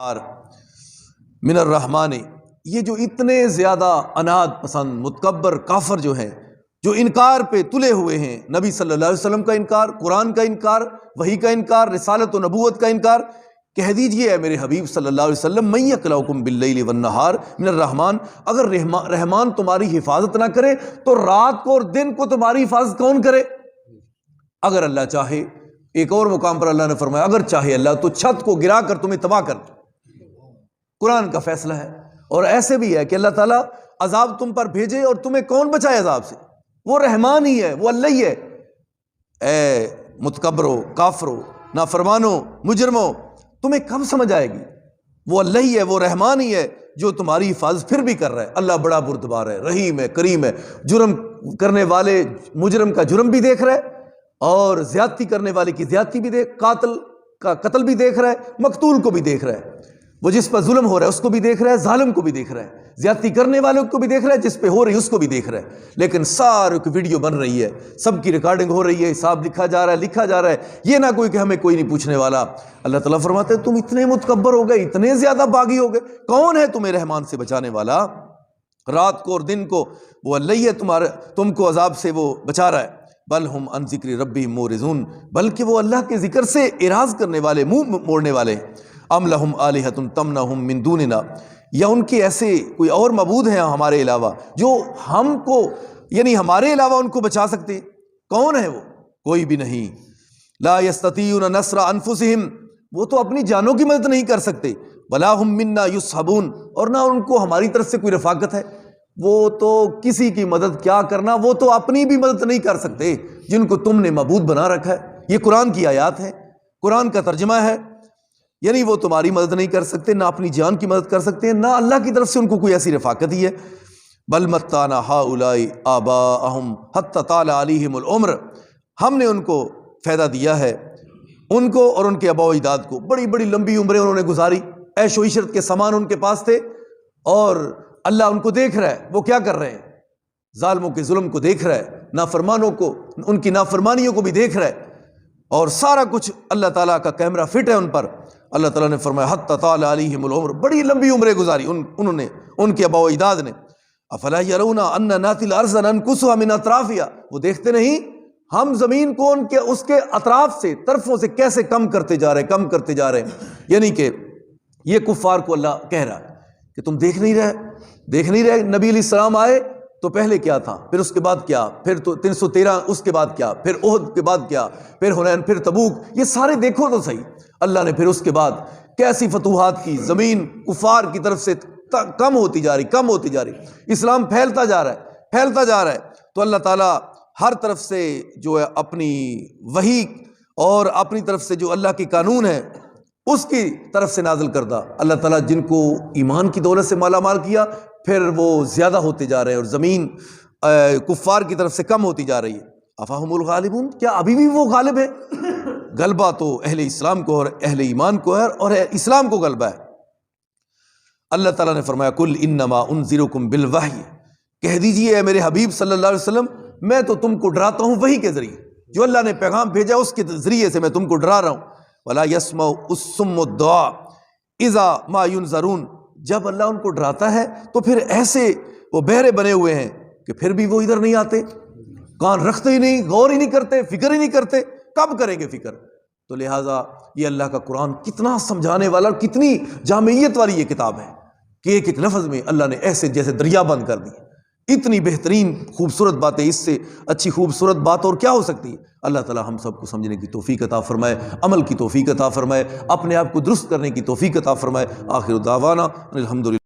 من الرحمن، یہ جو اتنے زیادہ اناد پسند متکبر کافر جو ہیں، جو انکار پہ تلے ہوئے ہیں، نبی صلی اللہ علیہ وسلم کا انکار، قرآن کا انکار، وحی کا انکار، رسالت و نبوت کا انکار، کہہ دیجئے اے میرے حبیب صلی اللہ علیہ وسلم من یکلؤکم باللیل والنہار من الرحمن، اگر رحمان تمہاری حفاظت نہ کرے تو رات کو اور دن کو تمہاری حفاظت کون کرے؟ اگر اللہ چاہے، ایک اور مقام پر اللہ نے فرمایا اگر چاہے اللہ تو چھت کو گرا کر تمہیں تباہ کر دے۔ قرآن کا فیصلہ ہے۔ اور ایسے بھی ہے کہ اللہ تعالیٰ عذاب تم پر بھیجے اور تمہیں کون بچائے عذاب سے؟ وہ رحمان ہی ہے، وہ اللہ ہی ہے۔ اے متکبرو، کافرو، نافرمانو، مجرمو، تمہیں کب سمجھ آئے گی؟ وہ اللہ ہی ہے، وہ رحمان ہی ہے جو تمہاری حفاظت پھر بھی کر رہا ہے۔ اللہ بڑا بردبار ہے، رحیم ہے، کریم ہے، جرم کرنے والے مجرم کا جرم بھی دیکھ رہا ہے اور زیادتی کرنے والے کی زیادتی بھی قاتل کا قتل بھی دیکھ رہا ہے، مقتول کو بھی دیکھ رہا ہے، وہ جس پر ظلم ہو رہا ہے اس کو بھی دیکھ رہا ہے، ظالم کو بھی دیکھ رہا ہے، زیادتی کرنے والوں کو بھی دیکھ رہا ہے، جس پہ ہو رہی ہے اس کو بھی دیکھ رہا ہے۔ لیکن سارے کی ویڈیو بن رہی ہے، سب کی ریکارڈنگ ہو رہی ہے، حساب لکھا جا رہا ہے، یہ نہ کوئی کہ ہمیں کوئی نہیں پوچھنے والا۔ اللہ تعالیٰ فرماتے ہیں تم اتنے متکبر ہو گئے، اتنے زیادہ باغی ہو گئے، کون ہے تمہیں رحمان سے بچانے والا؟ رات کو اور دن کو وہ اللہ ہی ہے، تم کو عذاب سے وہ بچا رہا ہے۔ بل ہم عن ذکر ربہم معرضون، بلکہ وہ اللہ کے ذکر سے اعراض کرنے والے، منہ موڑنے والے ہیں۔ ام لہم آلہۃ تمنعہم من دوننا، یا ان کے ایسے کوئی اور معبود ہیں ہمارے علاوہ جو ہم کو، یعنی ہمارے علاوہ ان کو بچا سکتے ہیں؟ کون ہے وہ؟ کوئی بھی نہیں۔ لا یستطیعون نصر انفسہم، وہ تو اپنی جانوں کی مدد نہیں کر سکتے۔ ولا ہم منا یصحبون، اور نہ ان کو ہماری طرف سے کوئی رفاقت ہے۔ وہ تو کسی کی مدد کیا کرنا، وہ تو اپنی بھی مدد نہیں کر سکتے جن کو تم نے معبود بنا رکھا ہے۔ یہ قرآن کی آیات ہے، قرآن کا ترجمہ ہے، یعنی وہ تمہاری مدد نہیں کر سکتے، نہ اپنی جان کی مدد کر سکتے ہیں، نہ اللہ کی طرف سے ان کو کوئی ایسی رفاقت ہی ہے۔ بل متعنا ہؤلاء آباءہم حتی طال علیہم العمر، ہم نے ان کو فائدہ دیا ہے، ان کو اور ان کے آباء و اجداد کو، بڑی بڑی لمبی عمریں انہوں نے گزاری، عیش و عشرت کے سامان ان کے پاس تھے، اور اللہ ان کو دیکھ رہا ہے وہ کیا کر رہے ہیں، ظالموں کے ظلم کو دیکھ رہا ہے، نافرمانوں کو، ان کی نافرمانیوں کو بھی دیکھ رہا ہے، اور سارا کچھ اللہ تعالیٰ کا کیمرہ فٹ ہے ان پر۔ اللہ تعالیٰ نے فرمایا حتی طال علیہم العمر، بڑی لمبی عمریں گزاری انہوں نے، ان کے آباء و اجداد نے۔ افلا یرون انا ناتی الارض ننقصها من اطرافها، وہ دیکھتے نہیں ہم زمین کو اس کے اطراف سے، طرفوں سے کیسے کم کرتے جا رہے ہیں۔ یعنی کہ یہ کفار کو اللہ کہہ رہا ہے کہ تم دیکھ نہیں رہے نبی علیہ السلام آئے تو پہلے کیا تھا، پھر اس کے بعد کیا، پھر تو 313 اس کے بعد کیا، پھر احد کے بعد کیا، پھر حنین، پھر تبوک، یہ سارے دیکھو تو صحیح۔ اللہ نے پھر اس کے بعد کیسی فتوحات کی، زمین کفار کی طرف سے کم ہوتی جا رہی، اسلام پھیلتا جا رہا ہے۔ تو اللہ تعالیٰ ہر طرف سے جو ہے اپنی وحی اور اپنی طرف سے جو اللہ کی قانون ہے اس کی طرف سے نازل کردہ، اللہ تعالیٰ جن کو ایمان کی دولت سے مالا مال کیا، پھر وہ زیادہ ہوتے جا رہے ہیں اور زمین کفار کی طرف سے کم ہوتی جا رہی ہے۔ افاہم الغالبون، کیا ابھی بھی وہ غالب ہے؟ غلبہ تو اہل اسلام کو اور اہل ایمان کو ہے، اور اسلام کو غلبہ ہے۔ اللہ تعالیٰ نے فرمایا کل انما انذرکم بالوحی، کہہ دیجئے اے میرے حبیب صلی اللہ علیہ وسلم میں تو تم کو ڈراتا ہوں وحی کے ذریعے، جو اللہ نے پیغام بھیجا اس کے ذریعے سے میں تم کو ڈرا رہا ہوں۔ ولا يسمع الصم الدعاء اذا ما ينذرون، جب اللہ ان کو ڈراتا ہے تو پھر ایسے وہ بہرے بنے ہوئے ہیں کہ پھر بھی وہ ادھر نہیں آتے، کان رکھتے ہی نہیں، غور ہی نہیں کرتے، فکر ہی نہیں کرتے، کب کریں گے فکر؟ تو لہٰذا یہ اللہ کا قرآن کتنا سمجھانے والا اور کتنی جامعیت والی یہ کتاب ہے کہ ایک ایک لفظ میں اللہ نے ایسے جیسے دریا بند کر دی۔ اتنی بہترین خوبصورت باتیں، اس سے اچھی خوبصورت بات اور کیا ہو سکتی ہے؟ اللہ تعالیٰ ہم سب کو سمجھنے کی توفیق عطا فرمائے، عمل کی توفیق عطا فرمائے، اپنے آپ کو درست کرنے کی توفیق عطا فرمائے۔ آخر دعوانا الحمدللہ۔